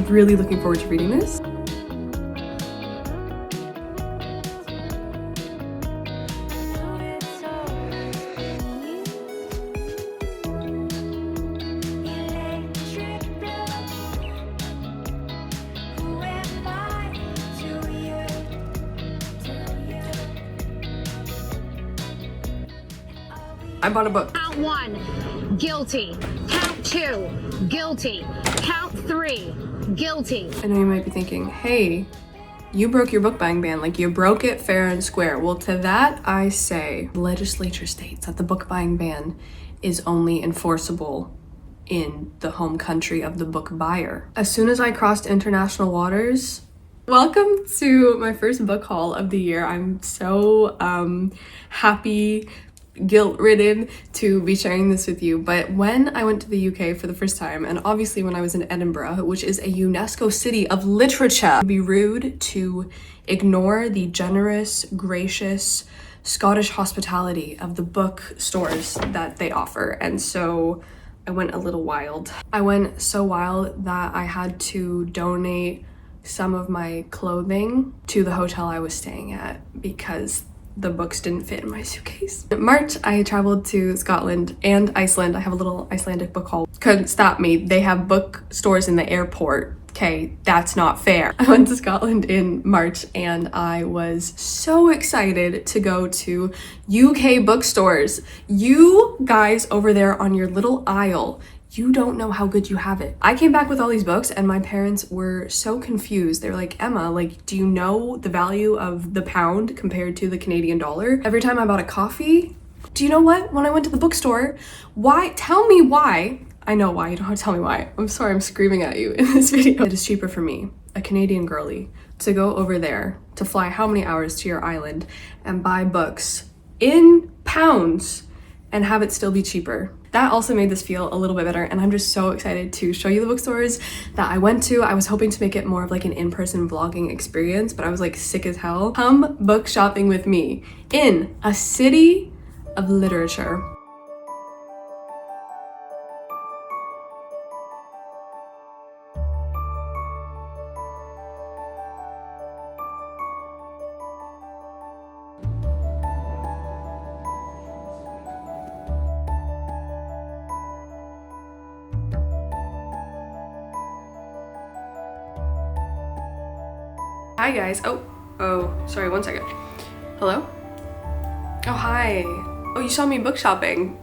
really looking forward to reading this. I bought a book. Count 1, guilty. Count 2, guilty. Count 3, guilty. I know you might be thinking, hey, you broke your book buying ban, like you broke it fair and square. Well, to that I say, the legislature states that the book buying ban is only enforceable in the home country of the book buyer. As soon as I crossed international waters, welcome to my first book haul of the year. I'm so happy, guilt-ridden to be sharing this with you. But when I went to the UK for the first time, and obviously when I was in Edinburgh, which is a UNESCO city of literature, it'd be rude to ignore the generous, gracious Scottish hospitality of the bookstores that they offer. And so I went a little wild. I went so wild that I had to donate some of my clothing to the hotel I was staying at because the books didn't fit in my suitcase. In March, I traveled to Scotland and Iceland. I have a little Icelandic book haul. Couldn't stop me. They have bookstores in the airport. Okay, that's not fair. I went to Scotland in March and I was so excited to go to UK bookstores. You guys over there on your little aisle, you don't know how good you have it. I came back with all these books and my parents were so confused. They were like, Emma, like, do you know the value of the pound compared to the Canadian dollar? Every time I bought a coffee, do you know what? When I went to the bookstore, why? Tell me why. I know why, you don't have to tell me why. I'm sorry I'm screaming at you in this video. It is cheaper for me, a Canadian girly, to go over there, to fly how many hours to your island and buy books in pounds and have it still be cheaper. That also made this feel a little bit better, and I'm just so excited to show you the bookstores that I went to. I was hoping to make it more of like an in-person vlogging experience, but I was like sick as hell. Come book shopping with me in a city of literature. Hi guys. Oh, sorry, one second. Hello? Oh, hi. Oh, you saw me book shopping.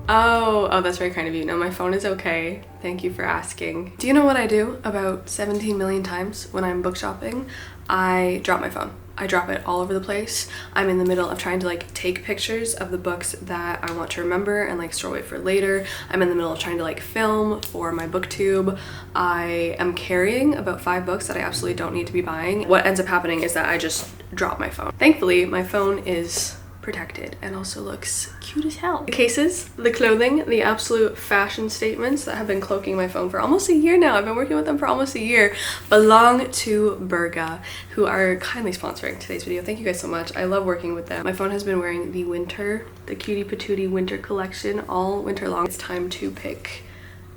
Oh, that's very kind of you. No, my phone is okay. Thank you for asking. Do you know what I do about 17 million times when I'm book shopping? I drop my phone. I drop it all over the place. I'm in the middle of trying to like take pictures of the books that I want to remember and like store away for later. I'm in the middle of trying to like film for my booktube. I am carrying about 5 books that I absolutely don't need to be buying. What ends up happening is that I just drop my phone. Thankfully, my phone is protected and also looks cute as hell. The cases, the clothing, the absolute fashion statements that have been cloaking my phone for almost a year now, I've been working with them for almost a year, belong to Burga, who are kindly sponsoring today's video. Thank you guys so much. I love working with them. My phone has been wearing the cutie patootie winter collection all winter long. It's time to pick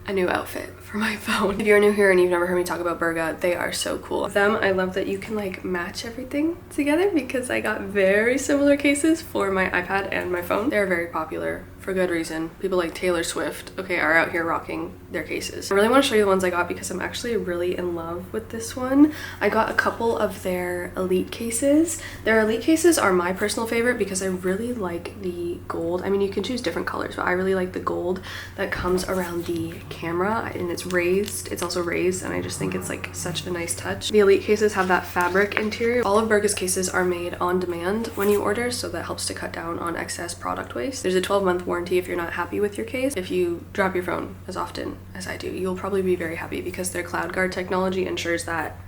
a new outfit for my phone. If you're new here and you've never heard me talk about Burga, they are so cool. With them, I love that you can like match everything together because I got very similar cases for my iPad and my phone. They're very popular for good reason. People like Taylor Swift, okay, are out here rocking their cases. I really want to show you the ones I got because I'm actually really in love with this one. I got a couple of their elite cases. Their elite cases are my personal favorite because I really like the gold. I mean, you can choose different colors, but I really like the gold that comes around the camera, and it's raised. It's also raised, and I just think it's like such a nice touch. The elite cases have that fabric interior. All of Burga's cases are made on demand when you order, so that helps to cut down on excess product waste. There's a 12-month warranty if you're not happy with your case. If you drop your phone as often as I do, you'll probably be very happy because their cloud guard technology ensures that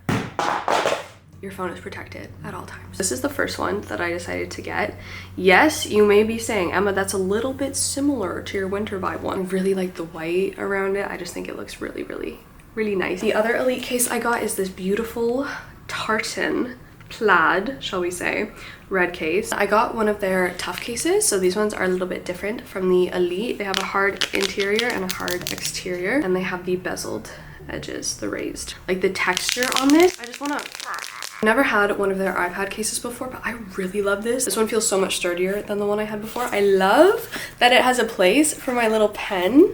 your phone is protected at all times. This is the first one that I decided to get. Yes, you may be saying, Emma, that's a little bit similar to your winter vibe one. I really like the white around it. I just think it looks really, really, really nice. The other elite case I got is this beautiful tartan plaid, shall we say, red case. I got one of their tough cases, so these ones are a little bit different from the elite. They have a hard interior and a hard exterior, and they have the bezeled edges, the raised. Like the texture on this, I just wanna... I've never had one of their iPad cases before, but I really love this. This one feels so much sturdier than the one I had before. I love that it has a place for my little pen.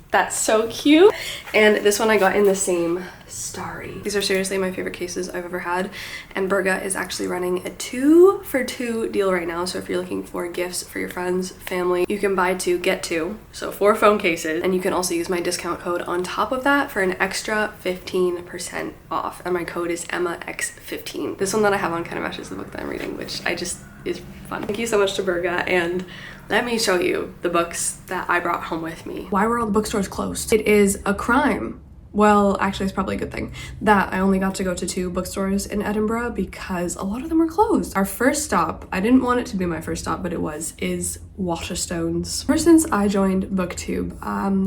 That's so cute. And this one I got in the same starry. These are seriously my favorite cases I've ever had. And Burga is actually running a 2 for 2 deal right now. So if you're looking for gifts for your friends, family, you can buy 2, get 2. So 4 phone cases. And you can also use my discount code on top of that for an extra 15% off. And my code is EmmaX15. This one that I have on kind of matches the book that I'm reading, which is fun. Thank you so much to Burga, and let me show you the books that I brought home with me. Why were all the bookstores closed? It is a crime. Well, actually it's probably a good thing that I only got to go to 2 bookstores in Edinburgh because a lot of them were closed. Our first stop, I didn't want it to be my first stop, but it was, is Waterstones. Ever since I joined BookTube,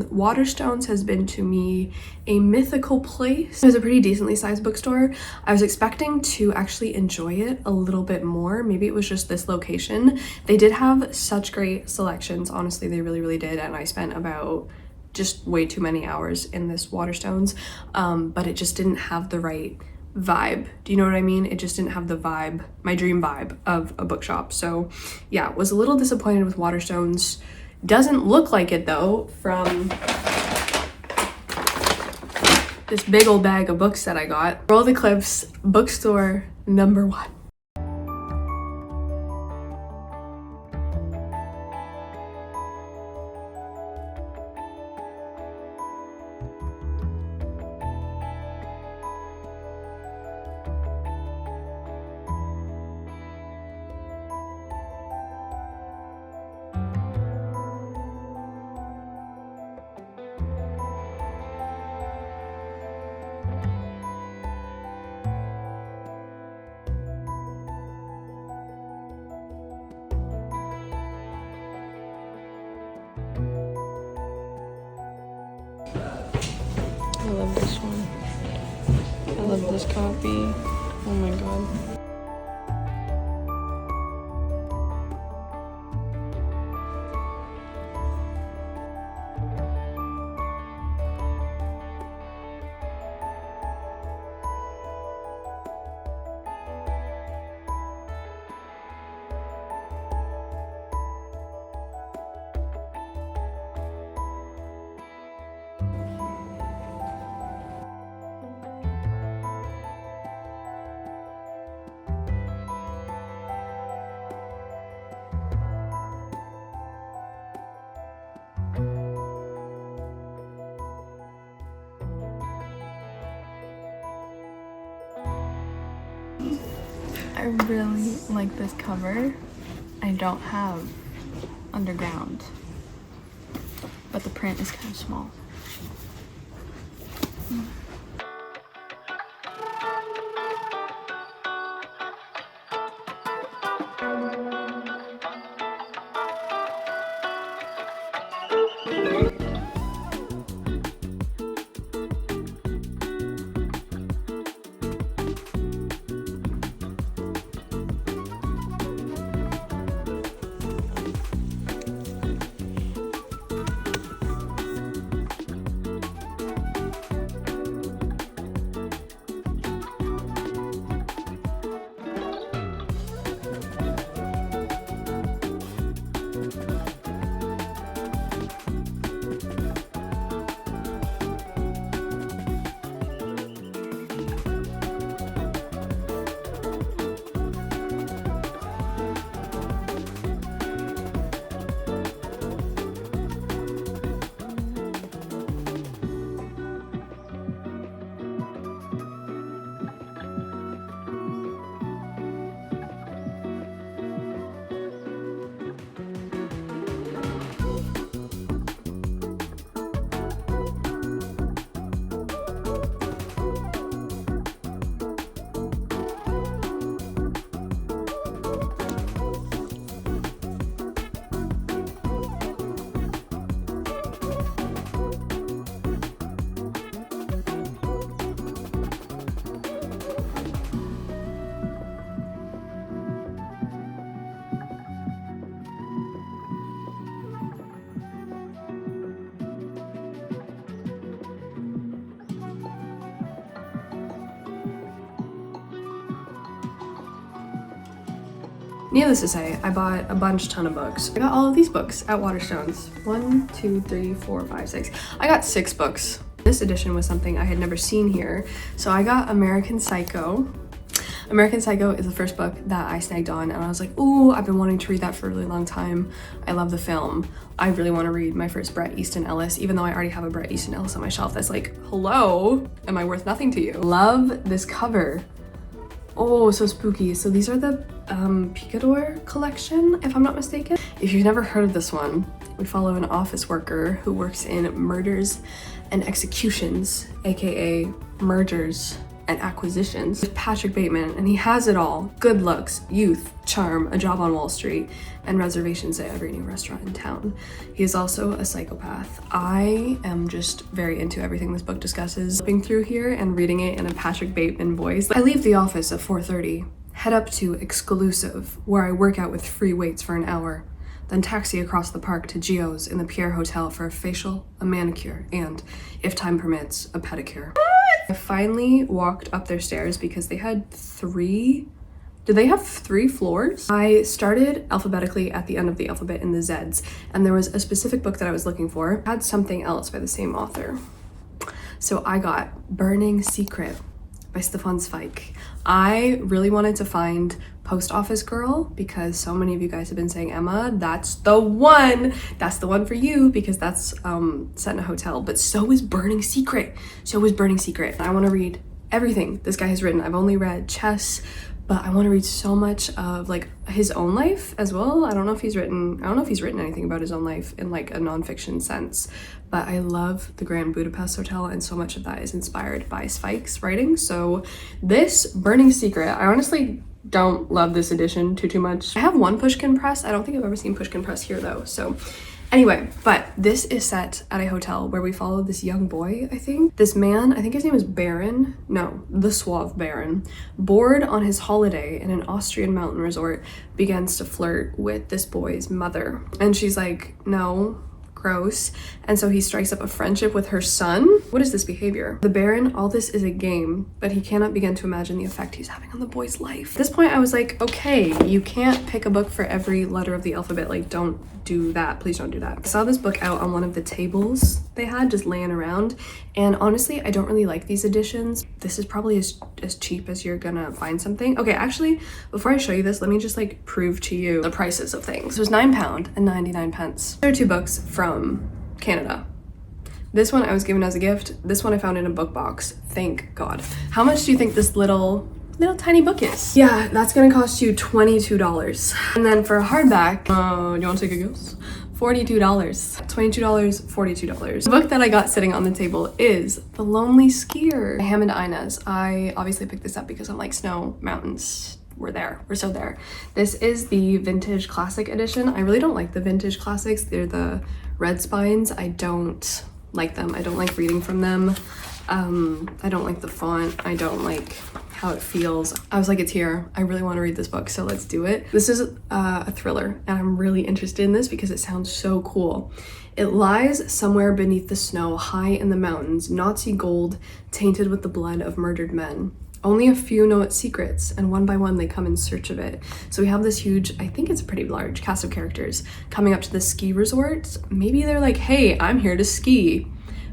Waterstones has been to me a mythical place. It was a pretty decently sized bookstore. I was expecting to actually enjoy it a little bit more. Maybe it was just this location. They did have such great selections. Honestly, they really, really did. And I spent about just way too many hours in this Waterstones, but it just didn't have the right vibe. Do you know what I mean? It just didn't have the vibe, my dream vibe of a bookshop. So yeah, was a little disappointed with Waterstones. Doesn't look like it though from this big old bag of books that I got. Roll the clips, bookstore number 1. I love this one. I love this copy. Oh my god. I really like this cover. I don't have underground, but the print is kind of small. Needless to say, I bought a ton of books. I got all of these books at Waterstones. 1, 2, 3, 4, 5, 6. I got 6 books. This edition was something I had never seen here. So I got American Psycho. American Psycho is the first book that I snagged on, and I was like, ooh, I've been wanting to read that for a really long time. I love the film. I really want to read my first Bret Easton Ellis, even though I already have a Bret Easton Ellis on my shelf that's like, hello, am I worth nothing to you? Love this cover. Oh, so spooky. So these are the Picador collection, if I'm not mistaken. If you've never heard of this one, we follow an office worker who works in murders and executions, aka mergers and acquisitions, with Patrick Bateman, and he has it all. Good looks, youth, charm, a job on Wall Street, and reservations at every new restaurant in town. He is also a psychopath. I am just very into everything this book discusses. Flipping through here and reading it in a Patrick Bateman voice. I leave the office at 4:30, head up to Exclusive, where I work out with free weights for an hour, then taxi across the park to Gio's in the Pierre Hotel for a facial, a manicure, and, if time permits, a pedicure. I finally walked up their stairs because they had 3. Did they have 3 floors? I started alphabetically at the end of the alphabet in the Z's, and there was a specific book that I was looking for. It had something else by the same author. So I got Burning Secret by Stefan Zweig. I really wanted to find Post Office Girl because so many of you guys have been saying, Emma, that's the one. That's the one for you because that's set in a hotel. But so is Burning Secret. So is Burning Secret. I want to read everything this guy has written. I've only read Chess, but I want to read so much of like his own life as well. I don't know if he's written anything about his own life in like a nonfiction sense, but I love the Grand Budapest Hotel, and so much of that is inspired by Zweig's writing. So this Burning Secret, I honestly don't love this edition too much. I have one Pushkin press. I don't think I've ever seen Pushkin press here though. So anyway, but this is set at a hotel where we follow this young boy, I think. This man, I think his name is Baron. No, the Suave Baron, bored on his holiday in an Austrian mountain resort, begins to flirt with this boy's mother. And she's like, no, gross. And so he strikes up a friendship with her son. What is this behavior? The Baron, all this is a game, but he cannot begin to imagine the effect he's having on the boy's life. At this point, I was like, okay, you can't pick a book for every letter of the alphabet. Like, don't do that. Please don't do that. I saw this book out on one of the tables they had just laying around, and honestly, I don't really like these editions. This is probably as cheap as you're gonna find something. Okay, actually, before I show you this, let me just like prove to you the prices of things. It was £9.99. There are 2 books from Canada. This one I was given as a gift. This one I found in a book box. Thank God. How much do you think this little tiny book is? Yeah, that's gonna cost you $22. And then for a hardback, do you want to take a guess? $42. $22, $42. The book that I got sitting on the table is The Lonely Skier by Hammond Inez. I obviously picked this up because I'm like, snow, mountains, we're there, we're so there. This is the vintage classic edition. I really don't like the vintage classics. They're the red spines. I don't like them. I don't like reading from them. I don't like the font. I don't like how it feels. I was like, it's here. I really want to read this book, so let's do it. This is a thriller, and I'm really interested in this because it sounds so cool. It lies somewhere beneath the snow, high in the mountains, Nazi gold, tainted with the blood of murdered men. Only a few know its secrets, and one by one they come in search of it. So we have this huge, I think it's a pretty large cast of characters coming up to the ski resort. Maybe they're like, hey, I'm here to ski.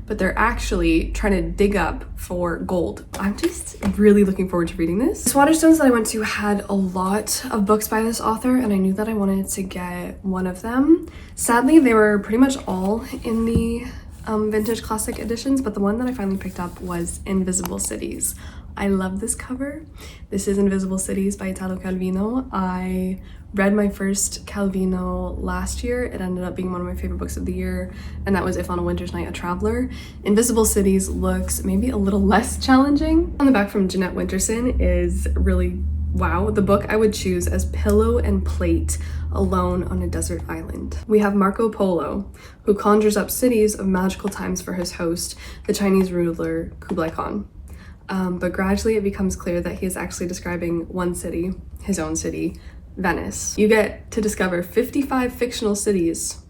But they're actually trying to dig up for gold. I'm just really looking forward to reading this. This Waterstones that I went to had a lot of books by this author, and I knew that I wanted to get one of them. Sadly, they were pretty much all in the vintage classic editions, but the one that I finally picked up was Invisible Cities. I love this cover. This is Invisible Cities by Italo Calvino. I read my first Calvino last year. It ended up being one of my favorite books of the year, and that was If on a Winter's Night, a Traveler. Invisible Cities looks maybe a little less challenging. On the back from Jeanette Winterson is really, wow, the book I would choose as pillow and plate alone on a desert island. We have Marco Polo, who conjures up cities of magical times for his host, the Chinese ruler Kublai Khan. But gradually it becomes clear that he is actually describing one city, his own city, Venice. You get to discover 55 fictional cities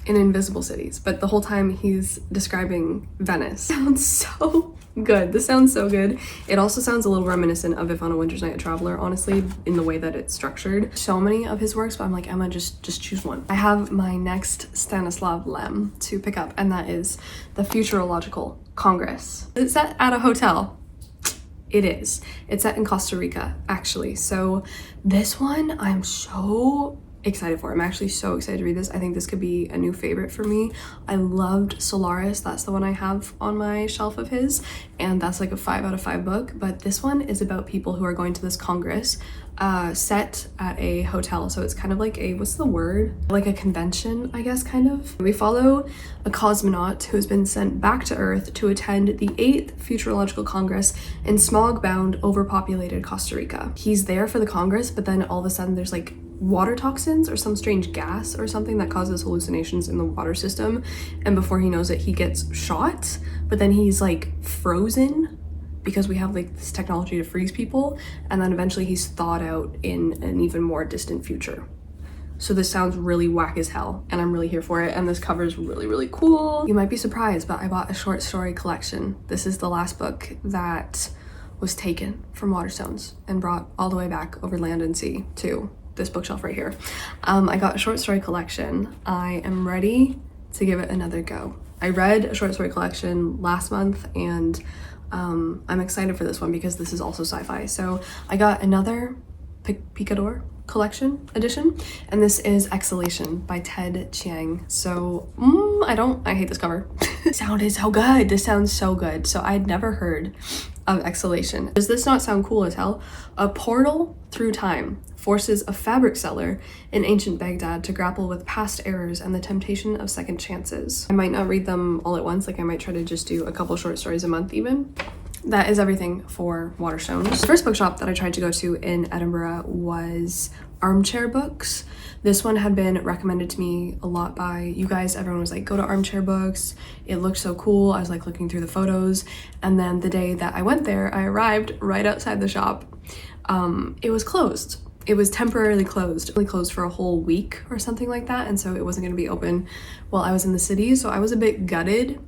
in Invisible Cities, but the whole time he's describing Venice. Sounds so Good. This sounds so good. It also sounds a little reminiscent of If on a Winter's Night a Traveler, honestly, in the way that it's structured. So many of his works, but I'm like, Emma, just choose one. I have my next Stanislav Lem to pick up, and that is the Futurological Congress. It's set at a hotel. It is. It's set in Costa Rica, actually. So this one I'm so excited for. I'm actually so excited to read this. I think this could be a new favorite for me. I loved Solaris. That's the one I have on my shelf of his, and that's like a 5 out of 5 book. But this one is about people who are going to this congress set at a hotel. So it's kind of like a, what's the word? Like a convention, I guess, kind of. We follow a cosmonaut who has been sent back to Earth to attend the 8th Futurological Congress in smog-bound, overpopulated Costa Rica. He's there for the Congress, but then all of a sudden there's like water toxins or some strange gas or something that causes hallucinations in the water system, and before he knows it he gets shot, but then he's like frozen because we have like this technology to freeze people, and then eventually he's thawed out in an even more distant future. So this sounds really whack as hell, and I'm really here for it, and this cover is really, really cool. You might be surprised, but I bought a short story collection. This is the last book that was taken from Waterstones and brought all the way back over land and sea to this bookshelf right here. I got a short story collection. I am ready to give it another go. I read a short story collection last month, and I'm excited for this one because this is also sci-fi. So I got another Picador collection edition, and this is Exhalation by Ted Chiang. So I hate this cover. It sounded so good. This sounds so good. So I'd never heard of Exhalation. Does this not sound cool as hell? A portal through time forces a fabric seller in ancient Baghdad to grapple with past errors and the temptation of second chances. I might not read them all at once, like I might try to just do a couple short stories a month even. That is everything for Waterstones. The first bookshop that I tried to go to in Edinburgh was Armchair Books. This one had been recommended to me a lot by you guys. Everyone was like, go to Armchair Books. It looked so cool. I was like looking through the photos. And then the day that I went there, I arrived right outside the shop. It was closed. It was temporarily closed. It only closed for a whole week or something like that. And so it wasn't gonna be open while I was in the city. So I was a bit gutted.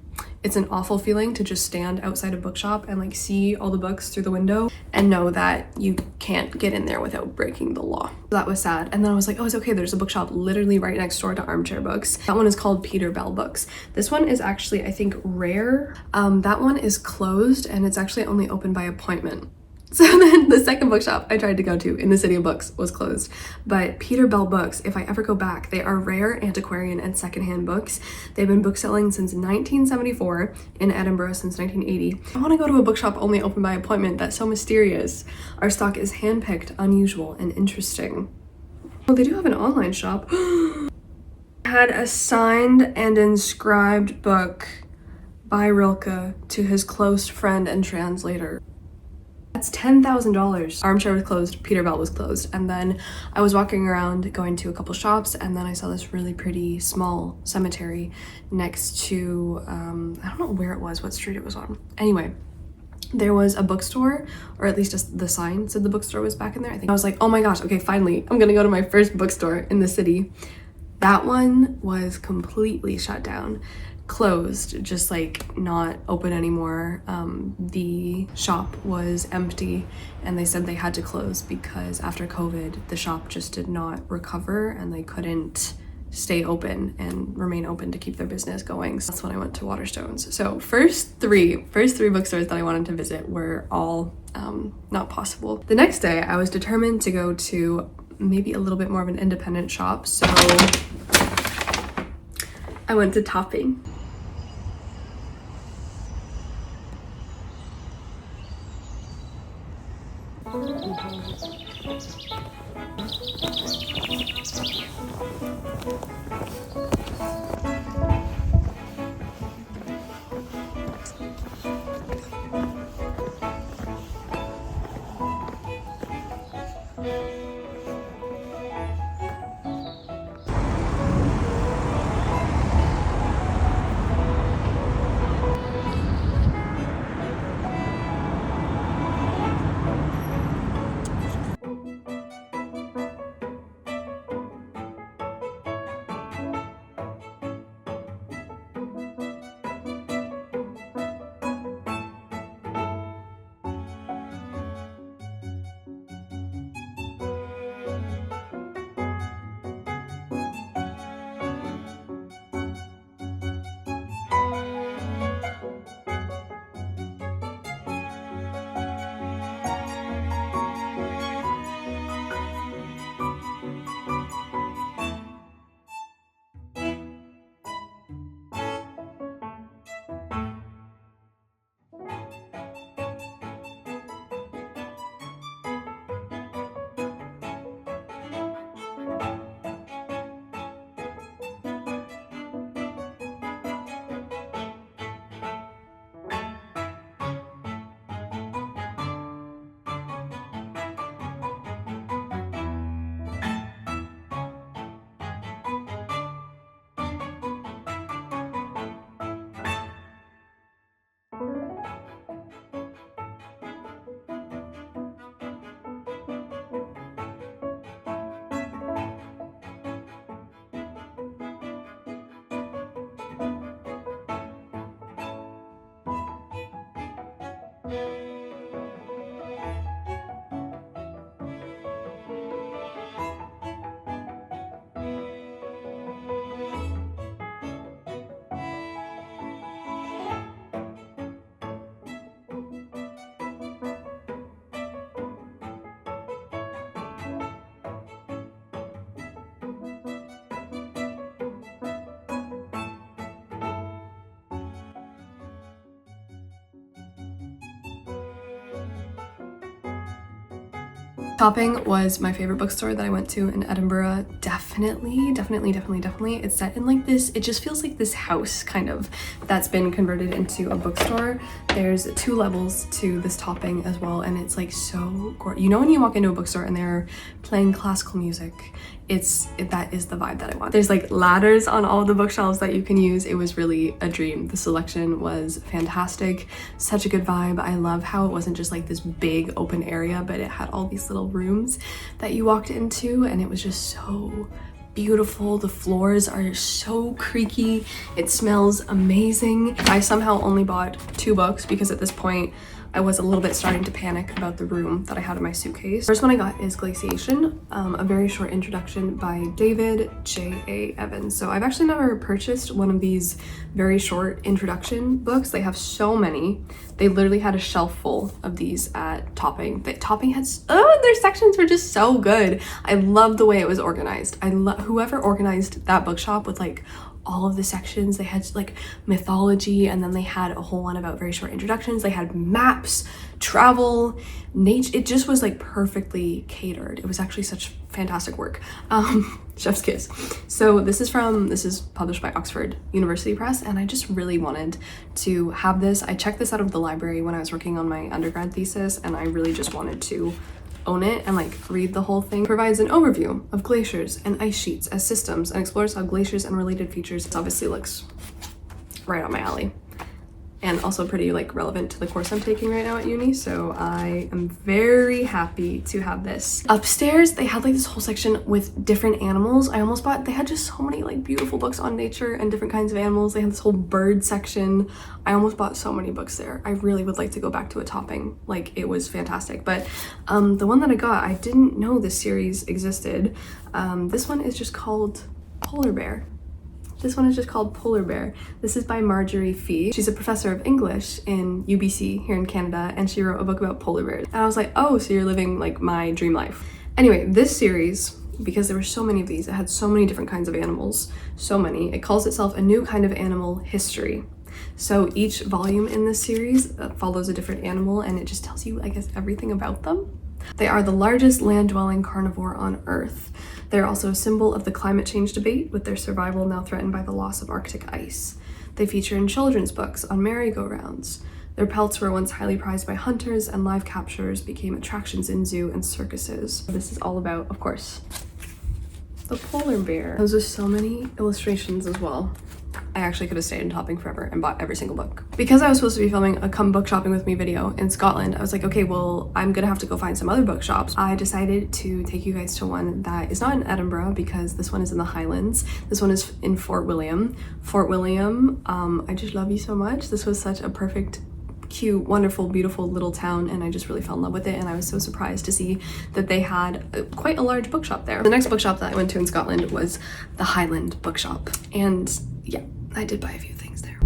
It's an awful feeling to just stand outside a bookshop and like see all the books through the window and know that you can't get in there without breaking the law. That was sad. And then I was like, oh, it's okay. There's a bookshop literally right next door to Armchair Books. That one is called Peter Bell Books. This one is actually, I think, rare. That one is closed and it's actually only open by appointment. So then the second bookshop I tried to go to in the City of Books was closed. But Peter Bell Books, if I ever go back, they are rare antiquarian and secondhand books. They've been bookselling since 1974, in Edinburgh since 1980. I want to go to a bookshop only open by appointment. That's so mysterious. Our stock is handpicked, unusual, and interesting. Oh, they do have an online shop. Had a signed and inscribed book by Rilke to his close friend and translator. That's $10,000. Armchair was closed, Peter Bell was closed, and then I was walking around going to a couple shops, and then I saw this really pretty small cemetery next to, I don't know where it was, what street it was on. Anyway, there was a bookstore, or at least the sign said the bookstore was back in there. I was like, oh my gosh, okay, finally, I'm gonna go to my first bookstore in the city. That one was completely shut down. Closed, just like not open anymore. The shop was empty, and they said they had to close because after COVID the shop just did not recover and they couldn't stay open and remain open to keep their business going. So that's when I went to Waterstones. So first three bookstores that I wanted to visit were all not possible. The next day I was determined to go to maybe a little bit more of an independent shop, so I went to Topping. Topping was my favorite bookstore that I went to in Edinburgh. Definitely. It's set in like this, it just feels like this house kind of that's been converted into a bookstore. There's 2 levels to this Topping as well, and it's like so gorgeous. You know when you walk into a bookstore and they're playing classical music, that is the vibe that I want. There's like ladders on all the bookshelves that you can use. It was really a dream. The selection was fantastic, such a good vibe. I love how it wasn't just like this big open area, but it had all these little rooms that you walked into, and it was just so beautiful. The floors are so creaky. It smells amazing. I somehow only bought 2 books because at this point I was a little bit starting to panic about the room that I had in my suitcase. First one I got is Glaciation, a very short introduction by David J.A. Evans. So I've actually never purchased one of these very short introduction books. They have so many. They literally had a shelf full of these at Topping. Topping had, their sections were just so good. I love the way it was organized. I love whoever organized that bookshop with like all of the sections. They had like mythology, and then they had a whole one about very short introductions. They had maps, travel, nature. It just was like perfectly catered. It was actually such fantastic work. Chef's kiss. So this is published by Oxford University Press, and I just really wanted to have this. I checked this out of the library when I was working on my undergrad thesis, and I really just wanted to own it and like read the whole thing. It provides an overview of glaciers and ice sheets as systems and explores how glaciers and related features. It obviously looks right up my alley, and also pretty like relevant to the course I'm taking right now at uni, so I am very happy to have this. Upstairs they had like this whole section with different animals. They had just so many like beautiful books on nature and different kinds of animals. They had this whole bird section. I almost bought so many books there. I really would like to go back to a Topping. Like, it was fantastic. But the one that I got, I didn't know this series existed. This one is just called Polar Bear. This is by Marjorie Fee. She's a professor of English in UBC here in Canada, and she wrote a book about polar bears. And I was like, oh, so you're living like my dream life. Anyway, this series, because there were so many of these, it had so many different kinds of animals, so many. It calls itself A New Kind of Animal History. So each volume in this series follows a different animal, and it just tells you, I guess, everything about them. They are the largest land-dwelling carnivore on Earth. They're also a symbol of the climate change debate, with their survival now threatened by the loss of Arctic ice. They feature in children's books on merry-go-rounds. Their pelts were once highly prized by hunters, and live captures became attractions in zoo and circuses. This is all about, of course, the polar bear. Those are so many illustrations as well. I actually could have stayed in Topping forever and bought every single book. Because I was supposed to be filming a come book shopping with me video in Scotland, I was like, okay, well, I'm gonna have to go find some other bookshops. I decided to take you guys to one that is not in Edinburgh, because this one is in the Highlands. This one is in Fort William. Fort William, I just love you so much. This was such a perfect, cute, wonderful, beautiful little town, and I just really fell in love with it, and I was so surprised to see that they had quite a large bookshop there. The next bookshop that I went to in Scotland was the Highland bookshop, and yeah, I did buy a few things there.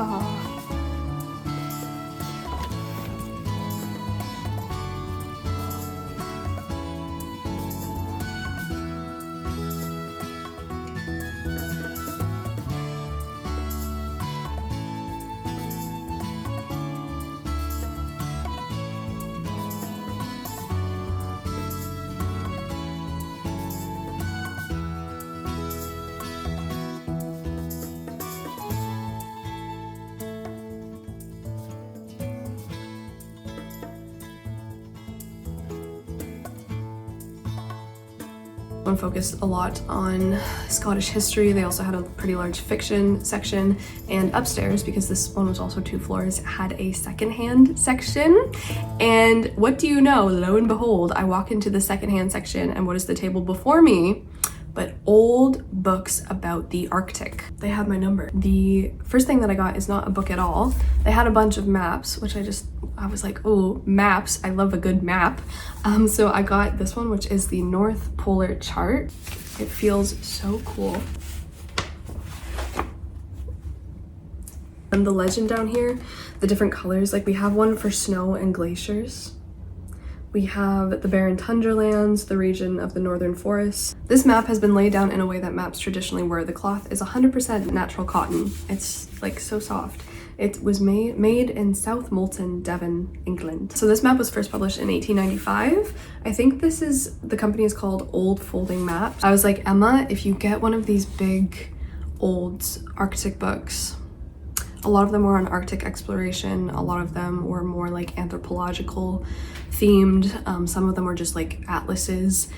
Oh. One focused a lot on Scottish history. They also had a pretty large fiction section, and upstairs, because this one was also 2 floors, had a secondhand section. And what do you know, lo and behold, I walk into the secondhand section, and what is the table before me but old books about the Arctic. They had my number. The first thing that I got is not a book at all. They had a bunch of maps, which I was like, oh, maps, I love a good map. So I got this one, which is the North Polar Chart. It feels so cool. And the legend down here, the different colors, like we have one for snow and glaciers. We have the barren tundra lands, the region of the northern forests. This map has been laid down in a way that maps traditionally were. The cloth is 100% natural cotton. It's like so soft. It was made in South Molton, Devon, England. So this map was first published in 1895. I think the company is called Old Folding Maps. I was like, Emma, if you get one of these big old Arctic books, a lot of them were on Arctic exploration. A lot of them were more like anthropological themed. Some of them were just like atlases.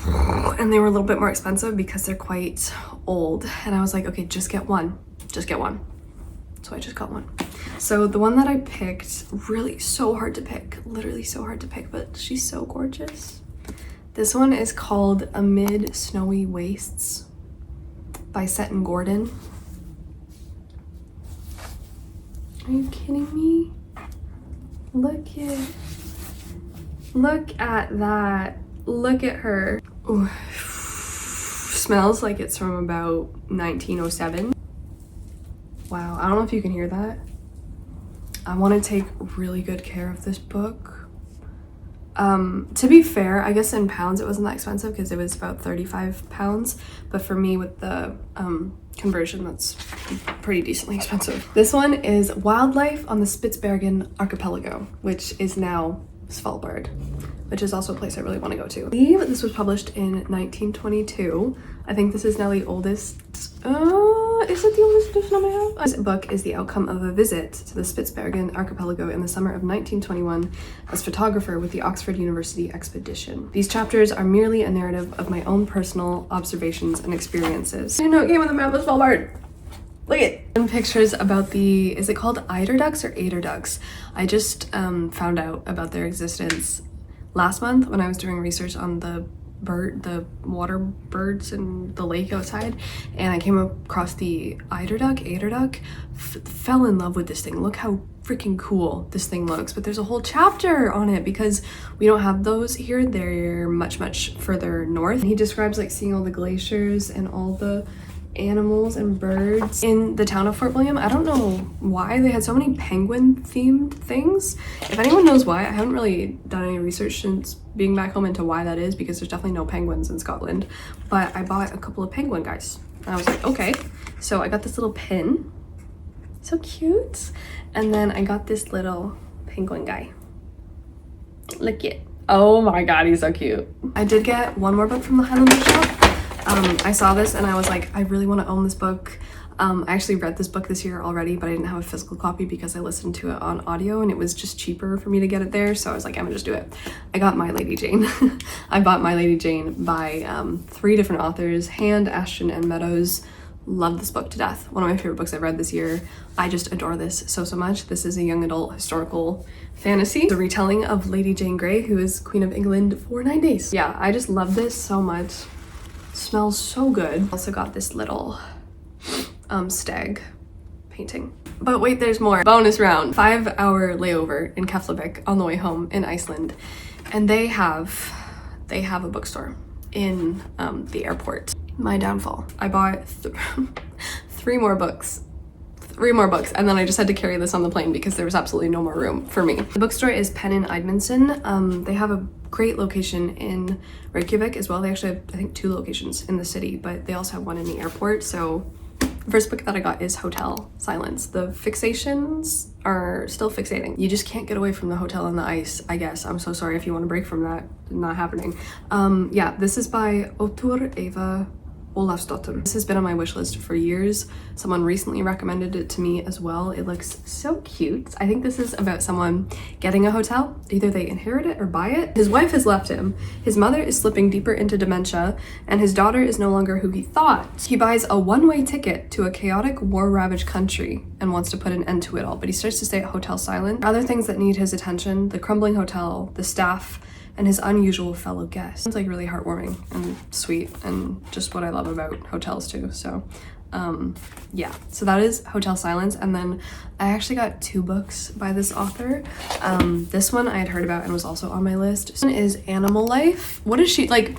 And they were a little bit more expensive because they're quite old. And I was like, okay, just get one. Just get one. So I just got one. So the one that I picked, really so hard to pick. Literally so hard to pick, but she's so gorgeous. This one is called Amid Snowy Wastes by Seton Gordon. Are you kidding me? Look at that. Look at her. Ooh. Smells like it's from about 1907. Wow, I don't know if you can hear that. I want to take really good care of this book. To be fair, I guess in pounds it wasn't that expensive because it was about 35 pounds. But for me with the conversion, that's pretty decently expensive. This one is Wildlife on the Spitsbergen Archipelago, which is now Svalbard, which is also a place I really want to go to. I believe this was published in 1922. I think this is now the oldest. Is it the oldest edition I have? This book is the outcome of a visit to the Spitsbergen Archipelago in the summer of 1921 as photographer with the Oxford University expedition. These chapters are merely a narrative of my own personal observations and experiences. You know, game of the map of Svalbard. Look at it. Pictures about the, is it called eiderducks or eiderducks? I just found out about their existence last month when I was doing research on the water birds in the lake outside, and I came across the eiderduck. Fell in love with this thing. Look how freaking cool this thing looks. But there's a whole chapter on it because we don't have those here. They're much further north. He describes like seeing all the glaciers and all the animals and birds in the town of Fort William. I don't know why they had so many penguin themed things. If anyone knows why, I haven't really done any research since being back home into why that is, because there's definitely no penguins in Scotland. But I bought a couple of penguin guys and I was like, okay. So I got this little pin, so cute. And then I got this little penguin guy. Look it. Oh my god, he's so cute. I did get one more book from the Highland bookshop. I saw this and I was like, I really want to own this book. I actually read this book this year already, but I didn't have a physical copy because I listened to it on audio and it was just cheaper for me to get it there. So I was like, I'm gonna just do it. I got My Lady Jane. I bought My Lady Jane by 3 different authors, Hand, Ashton, and Meadows. Love this book to death. One of my favorite books I've read this year. I just adore this so much. This is a young adult historical fantasy. It's a retelling of Lady Jane Grey, who is Queen of England for 9 days. Yeah, I just love this so much. Smells so good. Also got this little stag painting. But wait, there's more. Bonus round. 5-hour layover in Keflavik on the way home in Iceland. And they have a bookstore in the airport. My downfall. I bought 3 more books. 3 more books, and then I just had to carry this on the plane because there was absolutely no more room for me. The bookstore is Penn and Idmundson. They have a great location in Reykjavik as well. They actually have, I think, 2 locations in the city, but they also have one in the airport. So the first book that I got is Hotel Silence. The fixations are still fixating. You just can't get away from the hotel and the ice, I guess. I'm so sorry if you want to break from that. Not happening. Yeah, this is by Autur Eva Olafsdottir. This has been on my wish list for years. Someone recently recommended it to me as well. It looks so cute. I think this is about someone getting a hotel. Either they inherit it or buy it. His wife has left him. His mother is slipping deeper into dementia, and his daughter is no longer who he thought. He buys a one-way ticket to a chaotic, war-ravaged country and wants to put an end to it all, but he starts to stay at Hotel Silent. Other things that need his attention: the crumbling hotel, the staff, and his unusual fellow guests. It's like really heartwarming and sweet and just what I love about hotels too. So yeah, so that is Hotel Silence. And then I actually got 2 books by this author. This one I had heard about and was also on my list. This one is Animal Life. What is she like?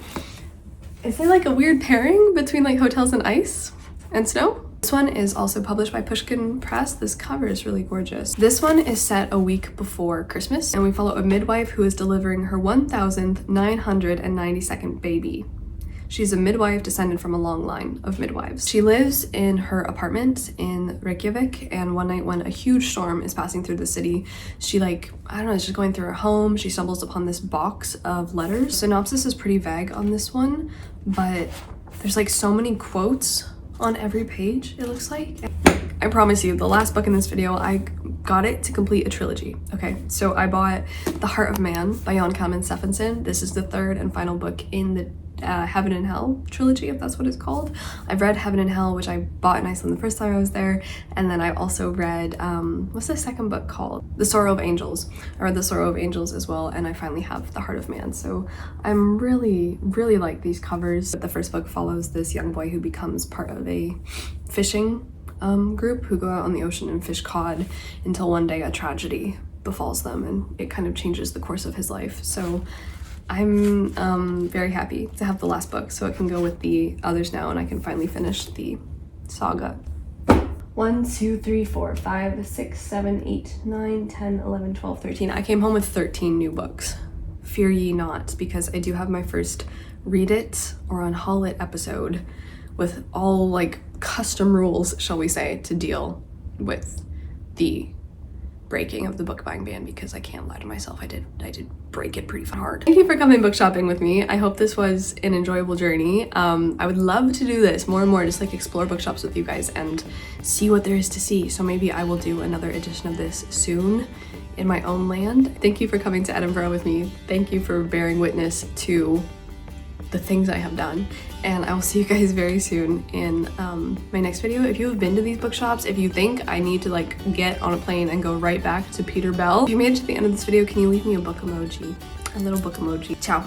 Is there like a weird pairing between like hotels and ice and snow? This one is also published by Pushkin Press. This cover is really gorgeous. This one is set a week before Christmas, and we follow a midwife who is delivering her 1,992nd baby. She's a midwife descended from a long line of midwives. She lives in her apartment in Reykjavik, and one night when a huge storm is passing through the city, she I don't know, she's going through her home, she stumbles upon this box of letters. Synopsis is pretty vague on this one, but there's like so many quotes on every page, it looks like. I promise you, the last book in this video, I got it to complete a trilogy. Okay, so I bought The Heart of Man by Jan Kalman Stephenson. This is the 3rd and final book in the Heaven and Hell trilogy, if that's what it's called. I've read Heaven and Hell, which I bought in Iceland the first time I was there, and then I also read, what's the second book called? The Sorrow of Angels. I read The Sorrow of Angels as well, and I finally have The Heart of Man. So I'm really like these covers. The first book follows this young boy who becomes part of a fishing group who go out on the ocean and fish cod until one day a tragedy befalls them, and it kind of changes the course of his life. So I'm very happy to have the last book so it can go with the others now, and I can finally finish the saga. 1, 2, 3, 4, 5, 6, 7, 8, 9, 10, 11, 12, 13. I came home with 13 new books. Fear ye not, because I do have my first Read It or on Haul It episode with all like custom rules, shall we say, to deal with the breaking of the book buying ban, because I can't lie to myself, I did break it pretty hard. Thank you for coming book shopping with me. I hope this was an enjoyable journey. I would love to do this more and more, just like explore bookshops with you guys and see what there is to see. So maybe I will do another edition of this soon in my own land. Thank you for coming to Edinburgh with me. Thank you for bearing witness to the things I have done, and I will see you guys very soon in my next video. If you have been to these bookshops, if you think I need to like get on a plane and go right back to Peter Bell, if you made it to the end of this video, can you leave me a book emoji, a little book emoji? Ciao.